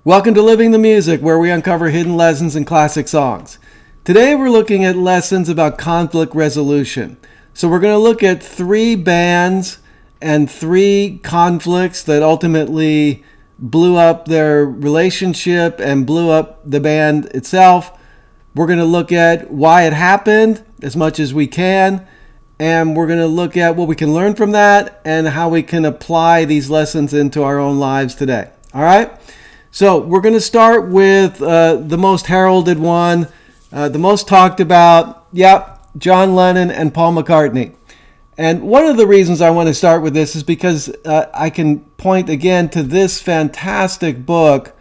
Welcome to Living the Music, where we uncover hidden lessons in classic songs. Today we're looking at lessons about conflict resolution. So we're going to look at 3 bands and 3 conflicts that ultimately blew up their relationship and blew up the band itself. We're going to look at why it happened as much as we can, and we're going to look at what we can learn from that and how we can apply these lessons into our own lives today. All right? So we're going to start with the most heralded one, the most talked about, John Lennon and Paul McCartney. And one of the reasons I want to start with this is because I can point again to this fantastic book,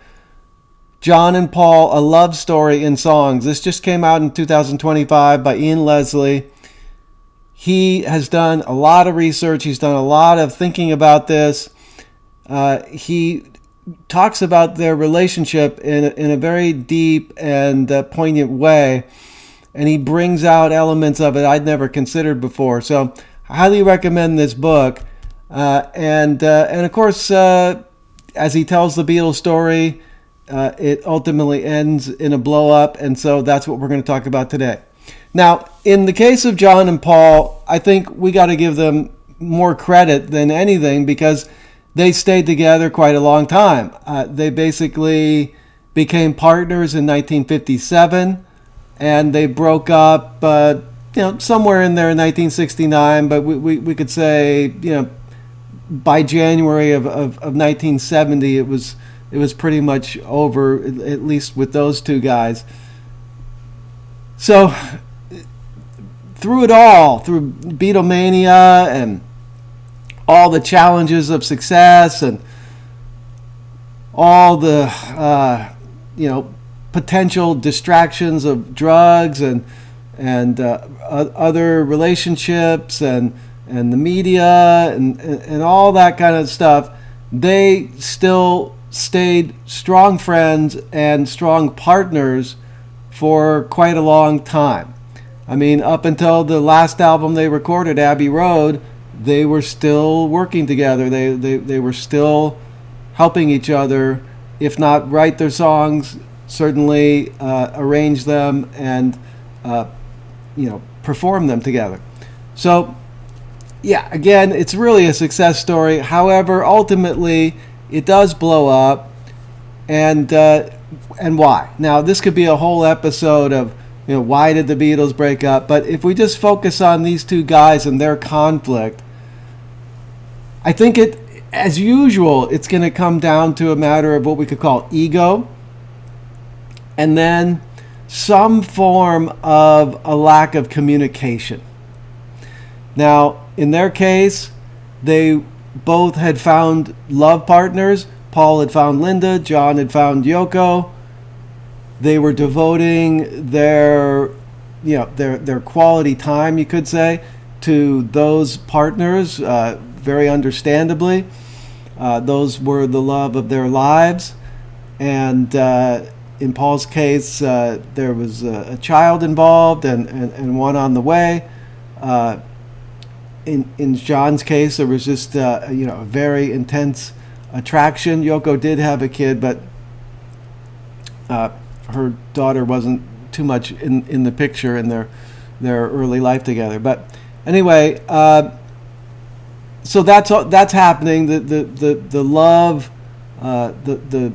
John and Paul, A Love Story in Songs. This just came out in 2025 by Ian Leslie. He has done a lot of research. He's done a lot of thinking about this. He talks about their relationship in a very deep and poignant way, and he brings out elements of it I'd never considered before. So I highly recommend this book. And of course, as he tells the Beatles story, it ultimately ends in a blow up, and so that's what we're going to talk about today. Now, in the case of John and Paul, I think we got to give them more credit than anything because they stayed together quite a long time. They basically became partners in 1957, and they broke up, somewhere in there in 1969. But we could say, by January of 1970, it was pretty much over, at least with those two guys. So through it all, through Beatlemania and all the challenges of success and all the potential distractions of drugs and other relationships and the media and all that kind of stuff, they still stayed strong friends and strong partners for quite a long time. I mean, up until the last album they recorded, Abbey Road, they were still working together. They were still helping each other, if not write their songs, certainly arrange them and perform them together. So again, it's really a success story. However, ultimately it does blow up, and why? Now, this could be a whole episode of why did the Beatles break up? But if we just focus on these two guys and their conflict, I think as usual, it's going to come down to a matter of what we could call ego, and then some form of a lack of communication. Now, in their case, they both had found love partners. Paul had found Linda, John had found Yoko. They were devoting their quality time, you could say, to those partners, very understandably. Those were the love of their lives. And in Paul's case, there was a child involved and one on the way. In John's case, there was just a very intense attraction. Yoko did have a kid, but her daughter wasn't too much in the picture in their early life together. But anyway, so that's happening. The love, the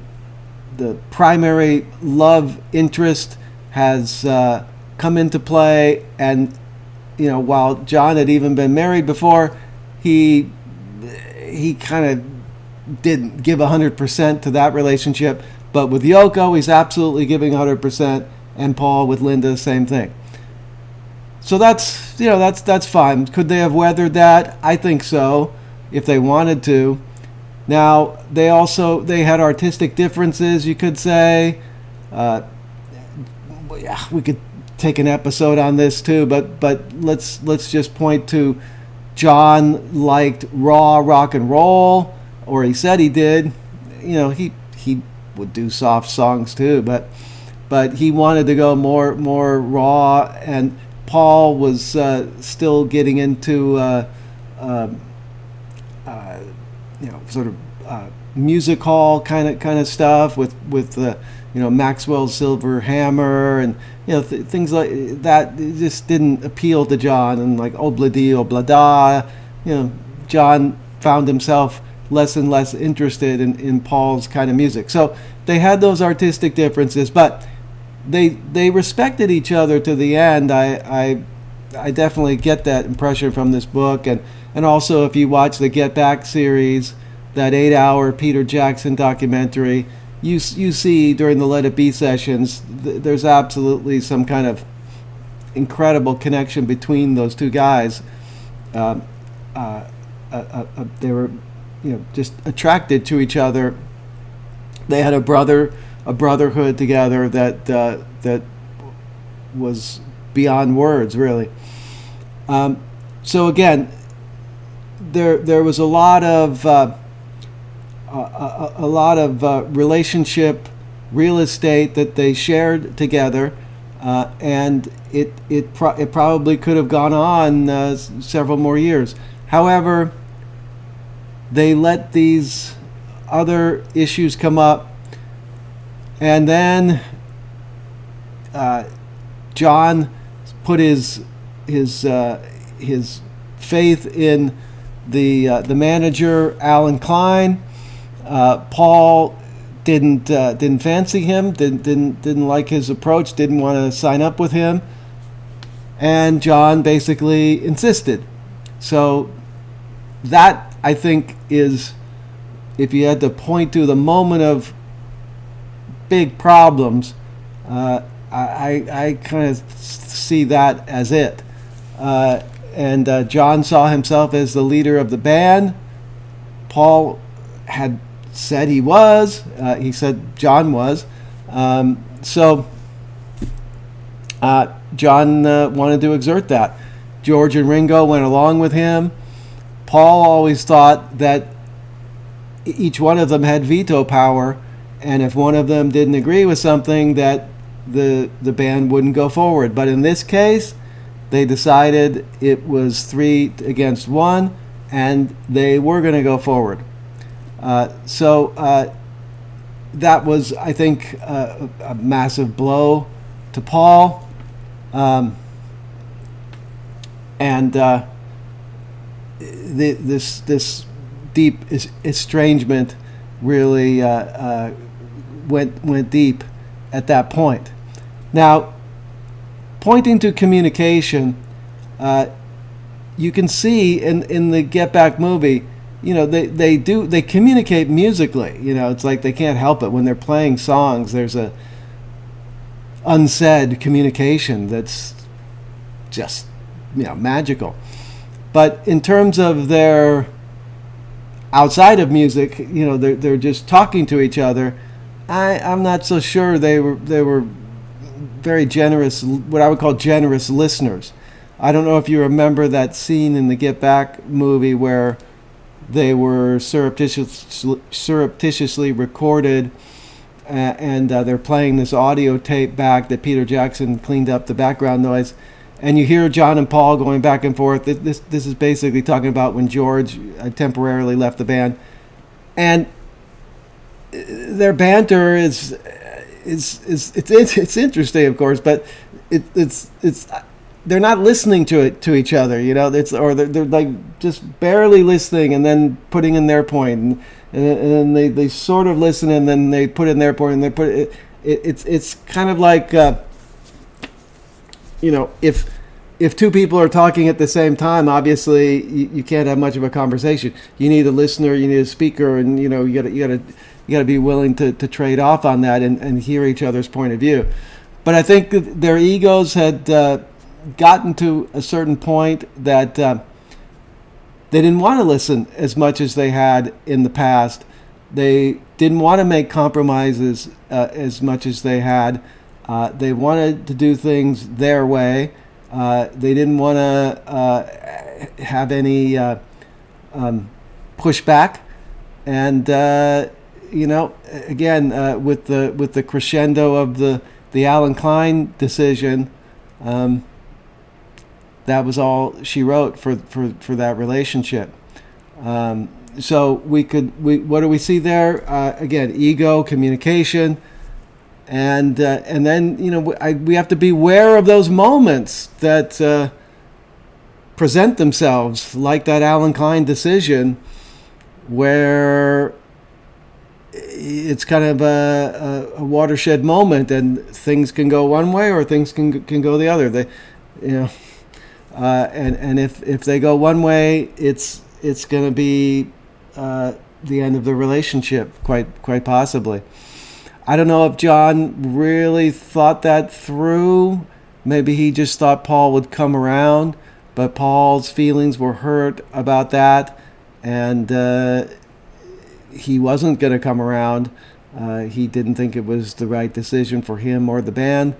primary love interest has come into play, and while John had even been married before, he kind of didn't give 100% to that relationship. But with Yoko, he's absolutely giving 100%, and Paul with Linda, same thing. So that's fine. Could they have weathered that? I think so, if they wanted to. Now, they had artistic differences, you could say. We could take an episode on this too, but let's just point to John liked raw rock and roll, or he said he did. He would do soft songs too, but he wanted to go more raw, and Paul was still getting into music hall kind of stuff with Maxwell's Silver Hammer, and things like that. It just didn't appeal to John, and like Obladi Oblada. John found himself less and less interested in Paul's kind of music. So they had those artistic differences, but they respected each other to the end. I definitely get that impression from this book, and also if you watch the Get Back series, that 8-hour Peter Jackson documentary, you see during the Let It Be sessions, there's absolutely some kind of incredible connection between those two guys. They were just attracted to each other. They had a brotherhood together that was beyond words, really. So again, there was a lot of relationship, real estate that they shared together, and it probably could have gone on several more years. However, they let these other issues come up, and then John put his faith in the manager, Alan Klein. Paul didn't fancy him, didn't like his approach, didn't want to sign up with him, and John basically insisted. So that, I think, is, if you had to point to the moment of big problems, I kind of see that as it. And John saw himself as the leader of the band. Paul had said he was. He said John was. So John wanted to exert that. George and Ringo went along with him. Paul always thought that each one of them had veto power, and if one of them didn't agree with something, that the band wouldn't go forward. But in this case, they decided it was 3 against 1, and they were going to go forward. So that was, I think, a massive blow to Paul. And this deep estrangement really went deep at that point. Now, pointing to communication, you can see in the Get Back movie, they communicate musically. It's like they can't help it when they're playing songs. There's a unsaid communication that's just magical. But in terms of their outside of music, they're just talking to each other. I'm not so sure they were very generous, what I would call generous listeners. I don't know if you remember that scene in the Get Back movie where they were surreptitiously recorded, and they're playing this audio tape back that Peter Jackson cleaned up the background noise, and you hear John and Paul going back and forth. This is basically talking about when George temporarily left the band, and their banter is interesting, of course, but it's they're not listening to each other, they're like just barely listening and then putting in their point, and then they sort of listen and then they put in their point and they put it. It's kind of like if two people are talking at the same time, obviously you can't have much of a conversation. You need a listener, you need a speaker, and you gotta be willing to trade off on that and hear each other's point of view. But I think their egos had gotten to a certain point that they didn't want to listen as much as they had in the past. They didn't want to make compromises as much as they had. They wanted to do things their way. They didn't want to have any pushback. And again, with the crescendo of the Alan Klein decision, that was all she wrote for that relationship. So what do we see there? Again, ego, communication, and then we have to be aware of those moments that present themselves, like that Alan Klein decision, where it's kind of a watershed moment, and things can go one way or things can go the other. And if they go one way, it's going to be the end of the relationship, quite possibly. I don't know if John really thought that through. Maybe he just thought Paul would come around, but Paul's feelings were hurt about that, and he wasn't going to come around. He didn't think it was the right decision for him or the band.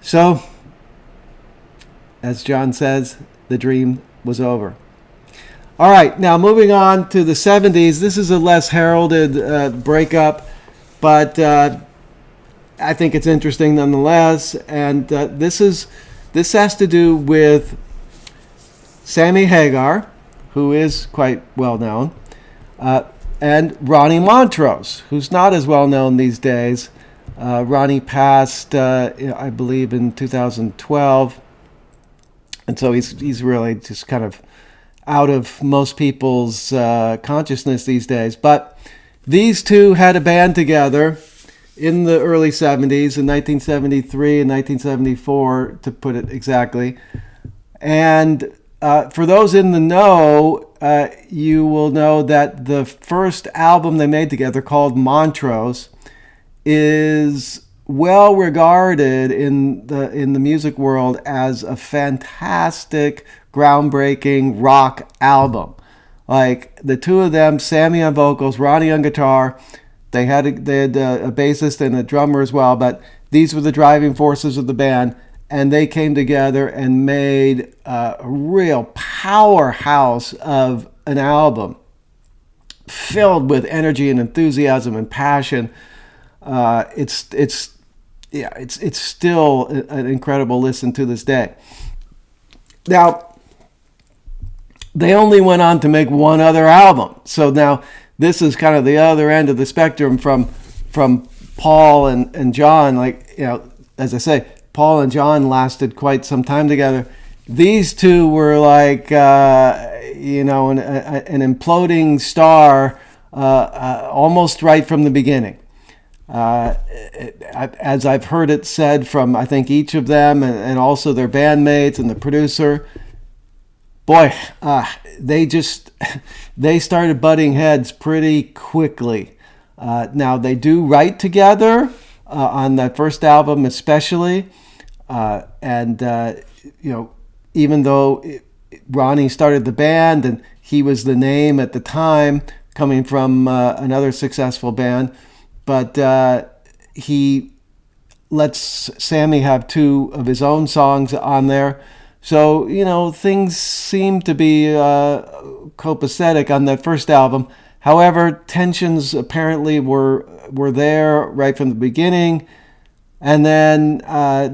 So, as John says, the dream was over. All right, now moving on to the 70s. This is a less heralded breakup, but I think it's interesting nonetheless. And this has to do with Sammy Hagar, who is quite well known, and Ronnie Montrose, who's not as well known these days. Ronnie passed, I believe, in 2012, and so he's really just kind of out of most people's consciousness these days. But these two had a band together in the early 70s, in 1973 and 1974, to put it exactly. And for those in the know, you will know that the first album they made together, called Montrose, is well regarded in the music world as a fantastic, groundbreaking rock album. Like, the two of them, Sammy on vocals, Ronnie on guitar. They had a bassist and a drummer as well, but these were the driving forces of the band, and they came together and made a real powerhouse of an album filled with energy and enthusiasm and passion. It's still an incredible listen to this day. Now, they only went on to make one other album. So now this is kind of the other end of the spectrum from Paul and John. Like, as I say, Paul and John lasted quite some time together. These two were like, an imploding star almost right from the beginning. As I've heard it said from, I think, each of them, and also their bandmates and the producer, boy, they started butting heads pretty quickly. Now, they do write together on that first album especially, even though Ronnie started the band and he was the name at the time, coming from another successful band, but he lets Sammy have two of his own songs on there. So, things seem to be copacetic on that first album. However, tensions apparently were there right from the beginning. And then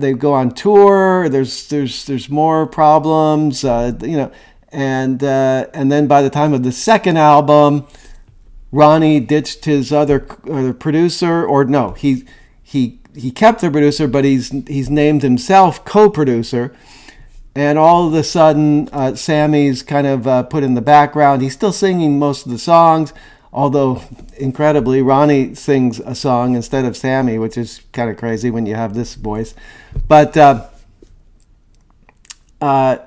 they go on tour. There's more problems, and then by the time of the second album, Ronnie ditched his other producer, or no, he kept the producer, but he's named himself co-producer. And all of a sudden, Sammy's kind of put in the background. He's still singing most of the songs, although incredibly, Ronnie sings a song instead of Sammy, which is kind of crazy when you have this voice. But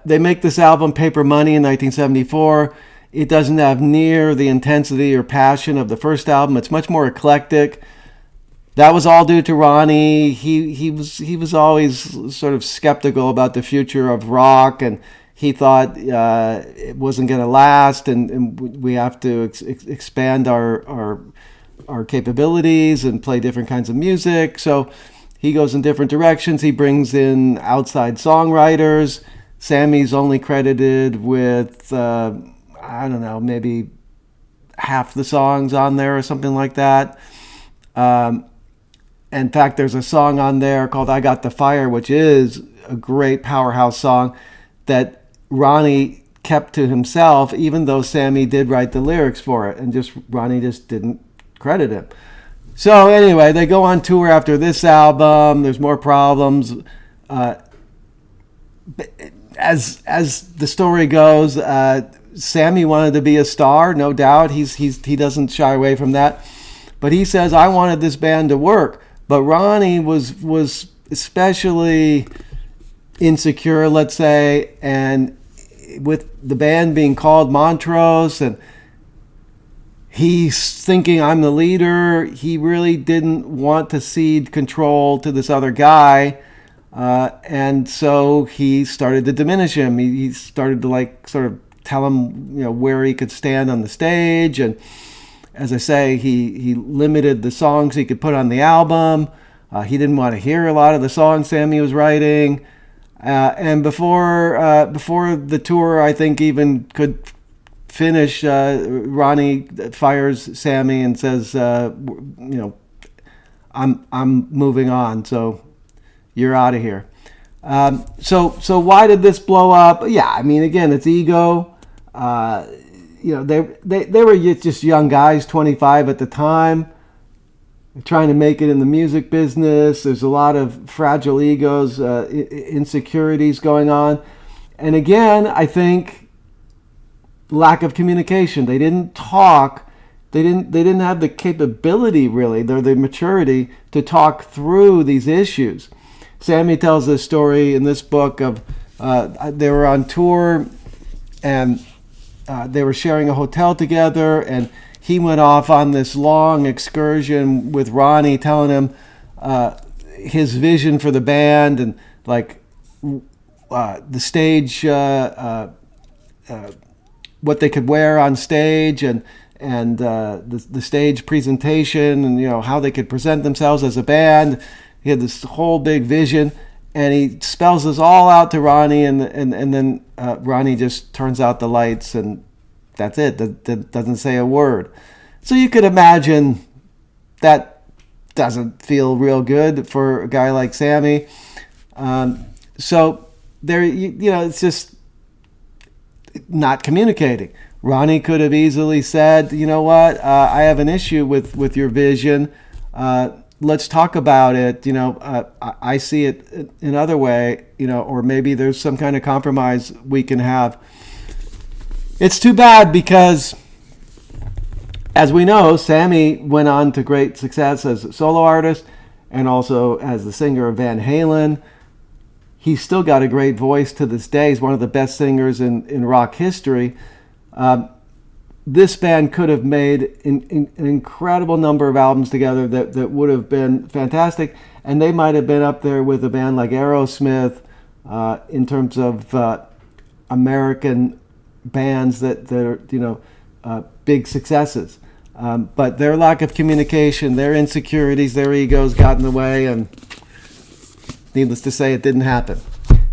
they make this album, Paper Money, in 1974. It doesn't have near the intensity or passion of the first album. It's much more eclectic. That was all due to Ronnie. He was always sort of skeptical about the future of rock, and he thought it wasn't going to last, and we have to expand our capabilities and play different kinds of music. So he goes in different directions. He brings in outside songwriters. Sammy's only credited with maybe half the songs on there or something like that. In fact, there's a song on there called I Got the Fire, which is a great powerhouse song that Ronnie kept to himself, even though Sammy did write the lyrics for it, and Ronnie just didn't credit him. So anyway, they go on tour after this album. There's more problems. As the story goes, Sammy wanted to be a star, no doubt. He doesn't shy away from that. But he says, I wanted this band to work. But Ronnie was especially insecure, let's say, and with the band being called Montrose, and he's thinking, I'm the leader. He really didn't want to cede control to this other guy. And so he started to diminish him. He started to sort of tell him, where he could stand on the stage. And as I say, he limited the songs he could put on the album. He didn't want to hear a lot of the songs Sammy was writing. And before the tour, I think, even could finish, Ronnie fires Sammy and says, I'm moving on, so you're out of here. So why did this blow up? Yeah, I mean, again, it's ego. They were just young guys, 25 at the time, trying to make it in the music business. There's a lot of fragile egos, insecurities going on. And again, I think lack of communication. They didn't talk. They didn't have the capability, really, the maturity to talk through these issues. Sammy tells this story in this book of they were on tour and they were sharing a hotel together, and he went off on this long excursion with Ronnie, telling him his vision for the band and the stage, what they could wear on stage, and the stage presentation, and how they could present themselves as a band. He had this whole big vision, and he spells this all out to Ronnie, and then Ronnie just turns out the lights, and that's it. That doesn't say a word. So you could imagine that doesn't feel real good for a guy like Sammy. So there, it's just not communicating. Ronnie could have easily said, you know what, I have an issue with your vision. Let's talk about it. I see it another way, or maybe there's some kind of compromise we can have. It's too bad because, as we know, Sammy went on to great success as a solo artist and also as the singer of Van Halen. He's still got a great voice to this day. He's one of the best singers in rock history. This band could have made an incredible number of albums together that would have been fantastic, and they might have been up there with a band like Aerosmith in terms of American bands that are big successes. But their lack of communication, their insecurities, their egos got in the way, and needless to say, it didn't happen.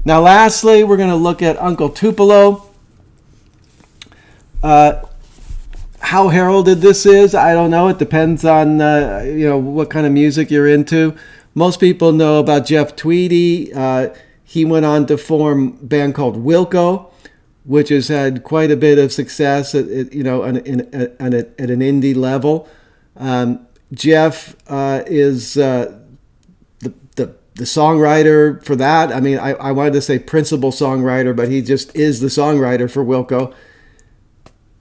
Now, lastly, we're going to look at Uncle Tupelo. How heralded this is, I don't know. It depends on what kind of music you're into. Most people know about Jeff Tweedy. He went on to form a band called Wilco, which has had quite a bit of success at an indie level. Jeff is the songwriter for that. I mean, I wanted to say principal songwriter, but he just is the songwriter for Wilco.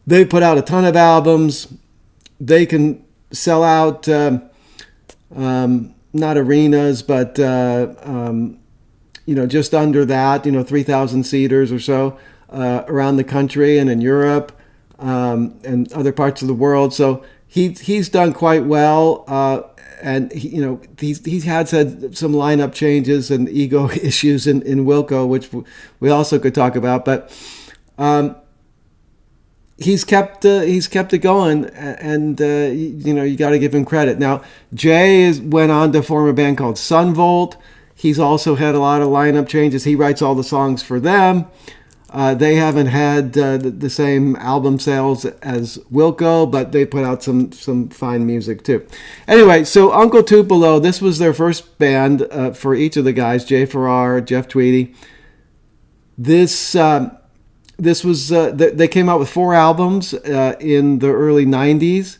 They put out a ton of albums. They can sell out not arenas, but just under that, 3,000 seaters or so around the country and in Europe and other parts of the world. So he's done quite well, and he's had some lineup changes and ego issues in Wilco, which we also could talk about, but. He's kept it going, and you got to give him credit. Now, Jay went on to form a band called Sunvolt. He's also had a lot of lineup changes. He writes all the songs for them. They haven't had the same album sales as Wilco, but they put out some fine music too. Anyway, so Uncle Tupelo, this was their first band for each of the guys, Jay Farrar, Jeff Tweedy. This this was they came out with 4 albums in the early 90s.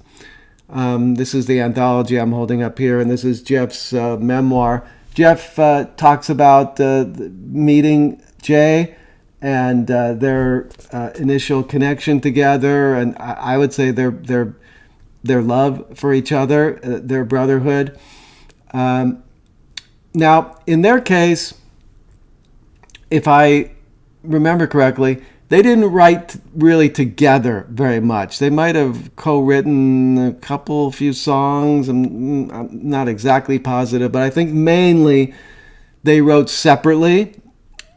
This is the anthology I'm holding up here, and this is Jeff's memoir. Jeff talks about meeting Jay and their initial connection together, and I would say their love for each other, their brotherhood. Now, in their case, if I remember correctly, they didn't write really together very much. They might have co-written a few songs. I'm not exactly positive, but I think mainly they wrote separately.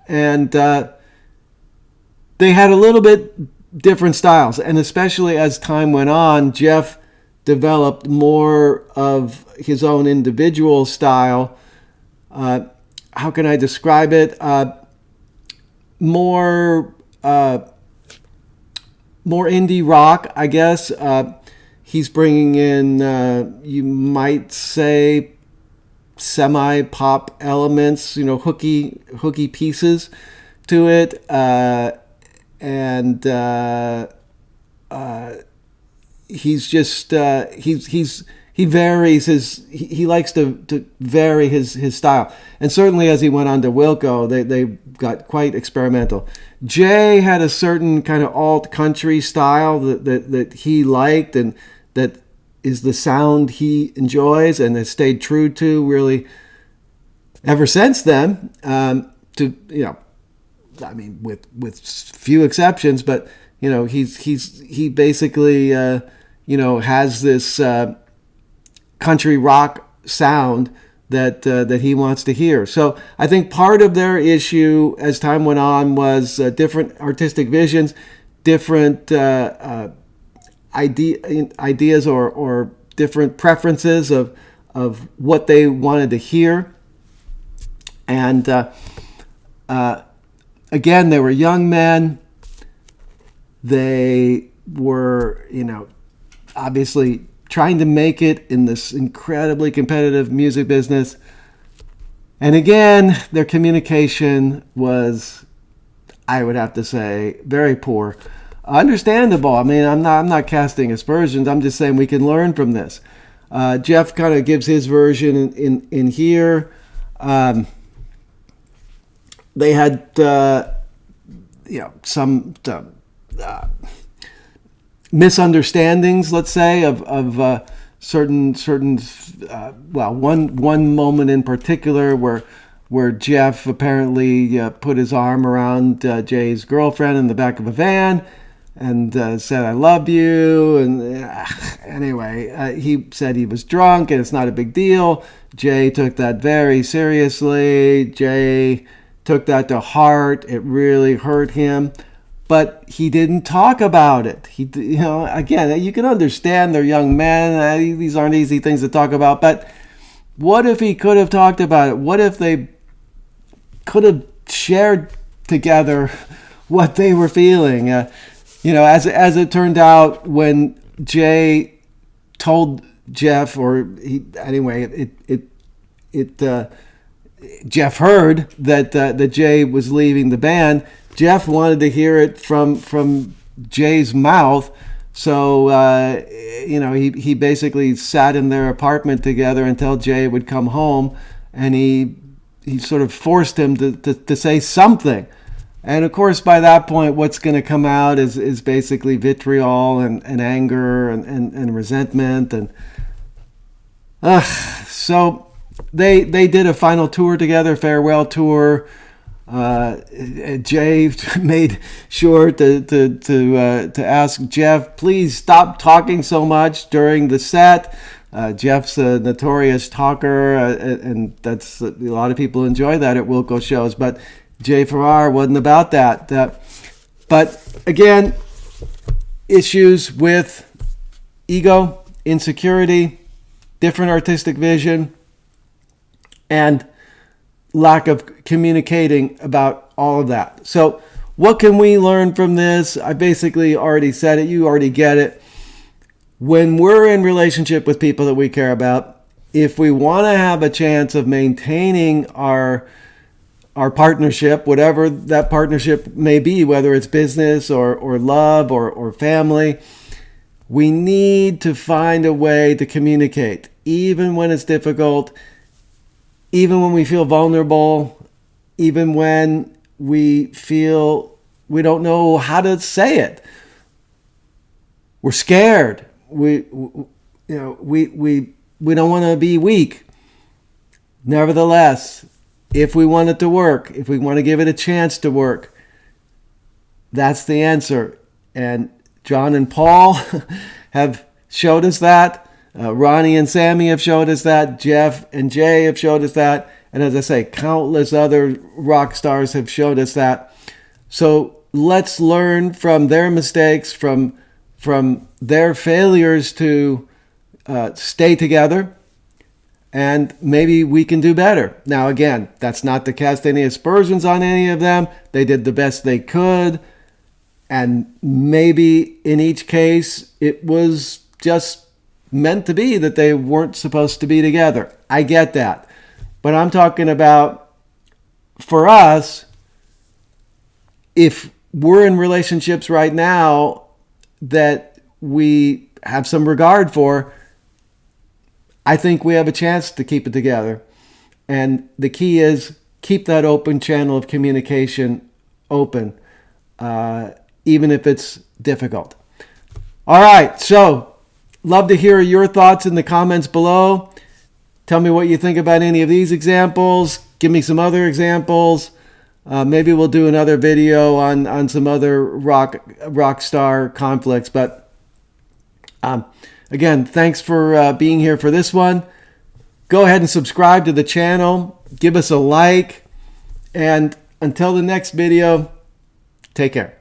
And they had a little bit different styles. And especially as time went on, Jeff developed more of his own individual style. How can I describe it? More indie rock, I guess. He's bringing in, you might say, semi-pop elements, hooky pieces to it, and he's just he varies he likes to vary his style, and certainly as he went on to Wilco, they got quite experimental. Jay had a certain kind of alt country style that he liked, and that is the sound he enjoys and has stayed true to really ever since then. With few exceptions, but he basically has this country rock sound that he wants to hear. So I think part of their issue as time went on was different artistic visions, different ideas or different preferences of what they wanted to hear. And again, they were young men. They were, obviously trying to make it in this incredibly competitive music business. And again, their communication was, I would have to say, very poor. Understandable. I mean, I'm not casting aspersions. I'm just saying we can learn from this. Jeff kind of gives his version in here. They had, some misunderstandings, let's say, of certain one moment in particular where Jeff apparently put his arm around Jay's girlfriend in the back of a van and said, "I love you." And anyway, he said he was drunk and it's not a big deal. Jay took that very seriously. Jay took that to heart. It really hurt him. But he didn't talk about it. Again, you can understand they're young men. These aren't easy things to talk about. But what if he could have talked about it? What if they could have shared together what they were feeling? As it turned out, when Jay told Jeff, Jeff heard that Jay was leaving the band. Jeff wanted to hear it from Jay's mouth, so he basically sat in their apartment together until Jay would come home, and he sort of forced him to say something. And of course, by that point, what's going to come out is basically vitriol and anger and resentment, and so they did a final tour together, farewell tour. Jay made sure to ask Jeff, please stop talking so much during the set. Jeff's a notorious talker, and that's a lot of people enjoy that at Wilco shows. But Jay Farrar wasn't about that. But again, issues with ego, insecurity, different artistic vision, and lack of communicating about all of that. So what can we learn from this? I basically already said it. You already get it. When we're in relationship with people that we care about, if we want to have a chance of maintaining our our partnership, whatever that partnership may be, whether it's business or love or family, we need to find a way to communicate, even when it's difficult, even when we feel vulnerable, even when we feel we don't know how to say it. We're scared. We don't want to be weak. Nevertheless, if we want it to work, if we want to give it a chance to work, that's the answer. And John and Paul have showed us that. Ronnie and Sammy have showed us that. Jeff and Jay have showed us that. And as I say, countless other rock stars have showed us that. So let's learn from their mistakes, from their failures to stay together. And maybe we can do better. Now, again, that's not to cast any aspersions on any of them. They did the best they could. And maybe in each case, it was just meant to be that they weren't supposed to be together. I get that. But I'm talking about, for us, if we're in relationships right now that we have some regard for, I think we have a chance to keep it together. And the key is keep that open channel of communication open, even if it's difficult. All right, so love to hear your thoughts in the comments below. Tell me what you think about any of these examples. Give me some other examples. Maybe we'll do another video on some other rock star conflicts. But again, thanks for being here for this one. Go ahead and subscribe to the channel. Give us a like. And until the next video, take care.